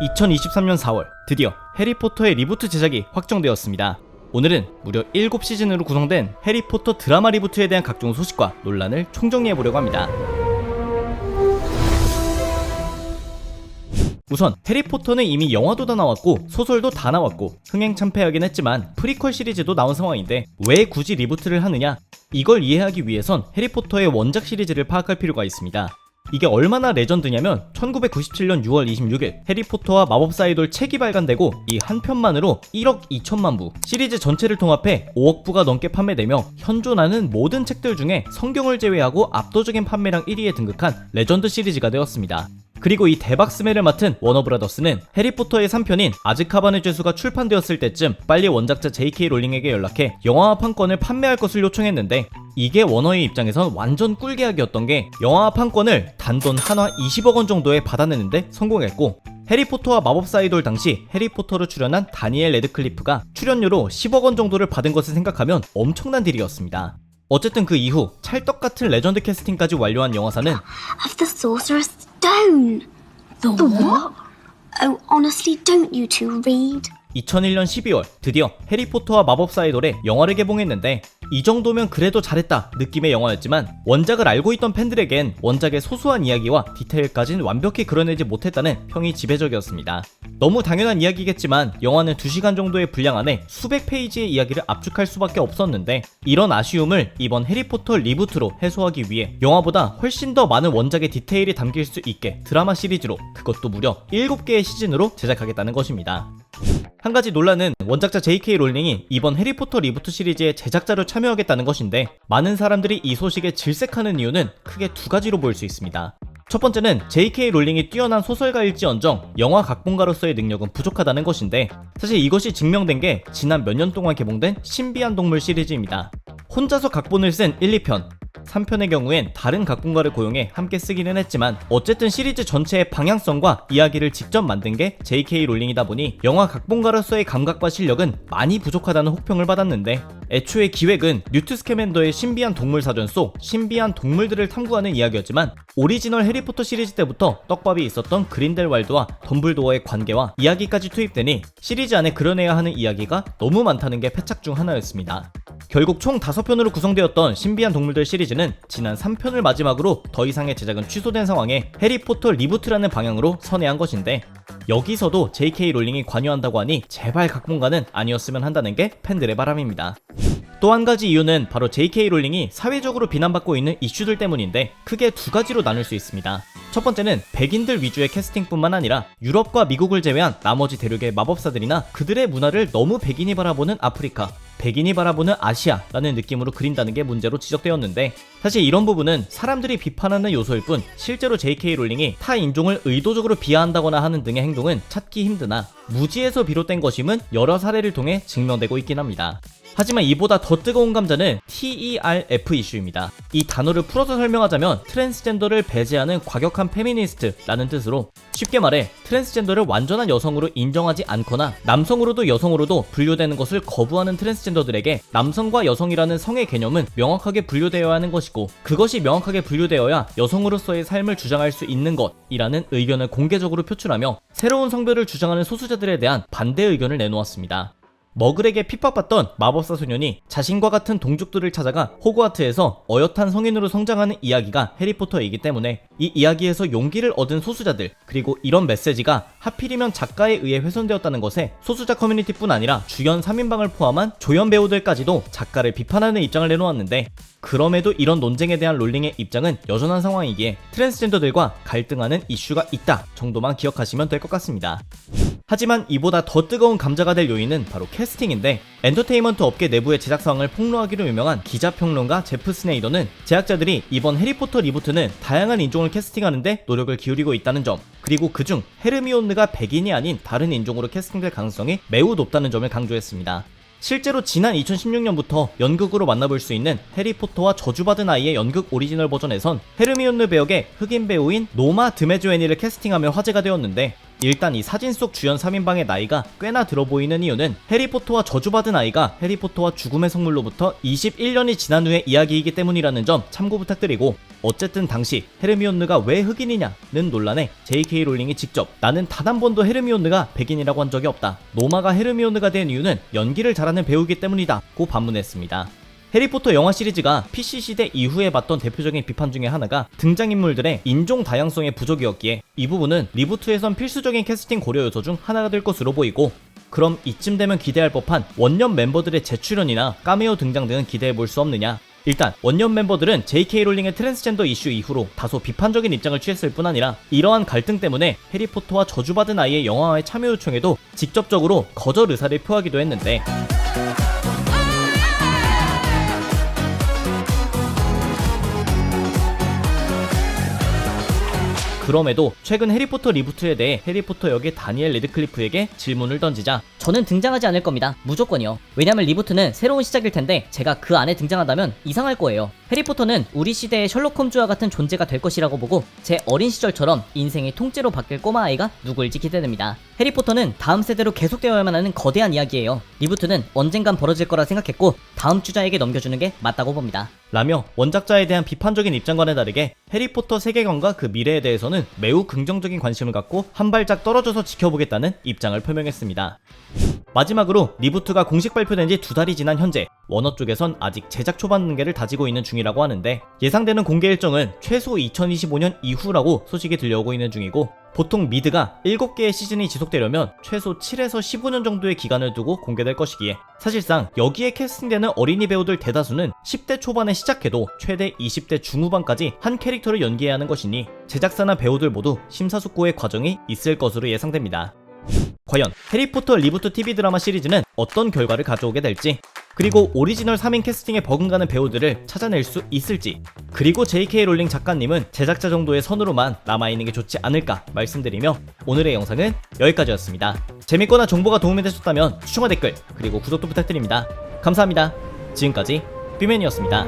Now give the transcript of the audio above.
2023년 4월 드디어 해리포터의 리부트 제작이 확정되었습니다. 오늘은 무려 7시즌으로 구성된 해리포터 드라마 리부트에 대한 각종 소식과 논란을 총정리해보려고 합니다. 우선 해리포터는 이미 영화도 다 나왔고 소설도 다 나왔고 흥행참패하긴 했지만 프리퀄 시리즈도 나온 상황인데 왜 굳이 리부트를 하느냐? 이걸 이해하기 위해선 해리포터의 원작 시리즈를 파악할 필요가 있습니다. 이게 얼마나 레전드냐면 1997년 6월 26일 해리포터와 마법사 이돌 책이 발간되고 이 한 편만으로 1억 2천만 부, 시리즈 전체를 통합해 5억 부가 넘게 판매되며 현존하는 모든 책들 중에 성경을 제외하고 압도적인 판매량 1위에 등극한 레전드 시리즈가 되었습니다. 그리고 이 대박 스멜을 맡은 워너브라더스는 해리포터의 3편인 아즈카반의 죄수가 출판되었을 때쯤 빨리 원작자 J.K. 롤링에게 연락해 영화화 판권을 판매할 것을 요청했는데 이게 워너의 입장에선 완전 꿀계약이었던 게 영화화 판권을 단돈 한화 20억 원 정도에 받아내는데 성공했고 해리포터와 마법사 이돌 당시 해리포터로 출연한 다니엘 레드클리프가 출연료로 10억 원 정도를 받은 것을 생각하면 엄청난 딜이었습니다. 어쨌든 그 이후 찰떡같은 레전드 캐스팅까지 완료한 영화사는 Of the Sorcerer's Stone. The what? Oh, honestly, don't you two read? 2001년 12월 드디어 해리포터와 마법사 이돌의 영화를 개봉했는데 이 정도면 그래도 잘했다 느낌의 영화였지만 원작을 알고 있던 팬들에겐 원작의 소소한 이야기와 디테일까지는 완벽히 그려내지 못했다는 평이 지배적이었습니다. 너무 당연한 이야기겠지만 영화는 2시간 정도의 분량 안에 수백 페이지의 이야기를 압축할 수밖에 없었는데 이런 아쉬움을 이번 해리포터 리부트로 해소하기 위해 영화보다 훨씬 더 많은 원작의 디테일이 담길 수 있게 드라마 시리즈로 그것도 무려 7개의 시즌으로 제작하겠다는 것입니다. 한 가지 논란은 원작자 J.K. 롤링이 이번 해리포터 리부트 시리즈의 제작자로 참여하겠다는 것인데 많은 사람들이 이 소식에 질색하는 이유는 크게 2가지로 보일 수 있습니다. 첫 번째는 J.K. 롤링이 뛰어난 소설가일지언정 영화 각본가로서의 능력은 부족하다는 것인데 사실 이것이 증명된 게 지난 몇 년 동안 개봉된 신비한 동물 시리즈입니다. 혼자서 각본을 쓴 1, 2편 3편의 경우엔 다른 각본가를 고용해 함께 쓰기는 했지만 어쨌든 시리즈 전체의 방향성과 이야기를 직접 만든 게 J.K. 롤링이다 보니 영화 각본가로서의 감각과 실력은 많이 부족하다는 혹평을 받았는데 애초에 기획은 뉴트 스캐맨더의 신비한 동물 사전 속 신비한 동물들을 탐구하는 이야기였지만 오리지널 해리포터 시리즈 때부터 떡밥이 있었던 그린델왈드와 덤블도어의 관계와 이야기까지 투입되니 시리즈 안에 그려내야 하는 이야기가 너무 많다는 게 패착 중 하나였습니다. 결국 총 5편으로 구성되었던 신비한 동물들 시리즈는 지난 3편을 마지막으로 더 이상의 제작은 취소된 상황에 해리포터 리부트라는 방향으로 선회한 것인데 여기서도 J.K. 롤링이 관여한다고 하니 제발 각본가는 아니었으면 한다는 게 팬들의 바람입니다. 또 한 가지 이유는 바로 J.K. 롤링이 사회적으로 비난받고 있는 이슈들 때문인데 크게 2가지로 나눌 수 있습니다. 첫 번째는 백인들 위주의 캐스팅뿐만 아니라 유럽과 미국을 제외한 나머지 대륙의 마법사들이나 그들의 문화를 너무 백인이 바라보는 아프리카, 백인이 바라보는 아시아라는 느낌으로 그린다는 게 문제로 지적되었는데 사실 이런 부분은 사람들이 비판하는 요소일 뿐 실제로 J.K. 롤링이 타 인종을 의도적으로 비하한다거나 하는 등의 행동은 찾기 힘드나 무지에서 비롯된 것임은 여러 사례를 통해 증명되고 있긴 합니다. 하지만 이보다 더 뜨거운 감자는 TERF 이슈입니다. 이 단어를 풀어서 설명하자면 트랜스젠더를 배제하는 과격한 페미니스트라는 뜻으로 쉽게 말해 트랜스젠더를 완전한 여성으로 인정하지 않거나 남성으로도 여성으로도 분류되는 것을 거부하는 트랜스젠더들에게 남성과 여성이라는 성의 개념은 명확하게 분류되어야 하는 것이고 그것이 명확하게 분류되어야 여성으로서의 삶을 주장할 수 있는 것이라는 의견을 공개적으로 표출하며 새로운 성별을 주장하는 소수자들에 대한 반대 의견을 내놓았습니다. 머글에게 핍박받던 마법사 소년이 자신과 같은 동족들을 찾아가 호그와트에서 어엿한 성인으로 성장하는 이야기가 해리포터이기 때문에 이 이야기에서 용기를 얻은 소수자들 그리고 이런 메시지가 하필이면 작가에 의해 훼손되었다는 것에 소수자 커뮤니티뿐 아니라 주연 3인방을 포함한 조연 배우들까지도 작가를 비판하는 입장을 내놓았는데 그럼에도 이런 논쟁에 대한 롤링의 입장은 여전한 상황이기에 트랜스젠더들과 갈등하는 이슈가 있다 정도만 기억하시면 될 것 같습니다. 하지만 이보다 더 뜨거운 감자가 될 요인은 바로 캐스팅인데 엔터테인먼트 업계 내부의 제작 상황을 폭로하기로 유명한 기자평론가 제프 스네이더는 제작자들이 이번 해리포터 리부트는 다양한 인종을 캐스팅하는데 노력을 기울이고 있다는 점 그리고 그중 헤르미온느가 백인이 아닌 다른 인종으로 캐스팅될 가능성이 매우 높다는 점을 강조했습니다. 실제로 지난 2016년부터 연극으로 만나볼 수 있는 해리포터와 저주받은 아이의 연극 오리지널 버전에선 헤르미온느 배역의 흑인 배우인 노마 드메조애니를 캐스팅하며 화제가 되었는데 일단 이 사진 속 주연 3인방의 나이가 꽤나 들어 보이는 이유는 해리포터와 저주받은 아이가 해리포터와 죽음의 성물로부터 21년이 지난 후의 이야기이기 때문이라는 점 참고 부탁드리고, 어쨌든 당시 헤르미온느가 왜 흑인이냐는 논란에 JK 롤링이 직접 나는 단 한 번도 헤르미온느가 백인이라고 한 적이 없다, 노마가 헤르미온느가 된 이유는 연기를 잘하는 배우이기 때문이다 고 반문했습니다. 해리포터 영화 시리즈가 PC시대 이후에 받던 대표적인 비판 중에 하나가 등장인물들의 인종 다양성의 부족이었기에 이 부분은 리부트에선 필수적인 캐스팅 고려 요소 중 하나가 될 것으로 보이고, 그럼 이쯤 되면 기대할 법한 원년 멤버들의 재출연이나 카메오 등장 등은 기대해볼 수 없느냐. 일단 원년 멤버들은 JK 롤링의 트랜스젠더 이슈 이후로 다소 비판적인 입장을 취했을 뿐 아니라 이러한 갈등 때문에 해리포터와 저주받은 아이의 영화화에 참여 요청에도 직접적으로 거절 의사를 표하기도 했는데, 그럼에도 최근 해리포터 리부트에 대해 해리포터 역의 다니엘 레드클리프에게 질문을 던지자 저는 등장하지 않을 겁니다. 무조건이요. 왜냐면 리부트는 새로운 시작일 텐데 제가 그 안에 등장한다면 이상할 거예요. 해리포터는 우리 시대의 셜록 홈즈와 같은 존재가 될 것이라고 보고 제 어린 시절처럼 인생이 통째로 바뀔 꼬마 아이가 누구일지 기대됩니다. 해리포터는 다음 세대로 계속되어야만 하는 거대한 이야기예요. 리부트는 언젠간 벌어질 거라 생각했고 다음 주자에게 넘겨주는 게 맞다고 봅니다. 라며 원작자에 대한 비판적인 입장과는 다르게 해리포터 세계관과 그 미래에 대해서는 매우 긍정적인 관심을 갖고 한 발짝 떨어져서 지켜보겠다는 입장을 표명했습니다. 마지막으로 리부트가 공식 발표된 지 2달이 지난 현재 워너 쪽에선 아직 제작 초반 단계를 다지고 있는 중이라고 하는데, 예상되는 공개 일정은 최소 2025년 이후라고 소식이 들려오고 있는 중이고, 보통 미드가 7개의 시즌이 지속되려면 최소 7에서 15년 정도의 기간을 두고 공개될 것이기에 사실상 여기에 캐스팅되는 어린이 배우들 대다수는 10대 초반에 시작해도 최대 20대 중후반까지 한 캐릭터를 연기해야 하는 것이니 제작사나 배우들 모두 심사숙고의 과정이 있을 것으로 예상됩니다. 과연 해리포터 리부트 TV 드라마 시리즈는 어떤 결과를 가져오게 될지, 그리고 오리지널 3인 캐스팅에 버금가는 배우들을 찾아낼 수 있을지, 그리고 JK 롤링 작가님은 제작자 정도의 선으로만 남아있는 게 좋지 않을까 말씀드리며 오늘의 영상은 여기까지였습니다. 재밌거나 정보가 도움이 되셨다면 추천과 댓글 그리고 구독도 부탁드립니다. 감사합니다. 지금까지 뷰맨이었습니다.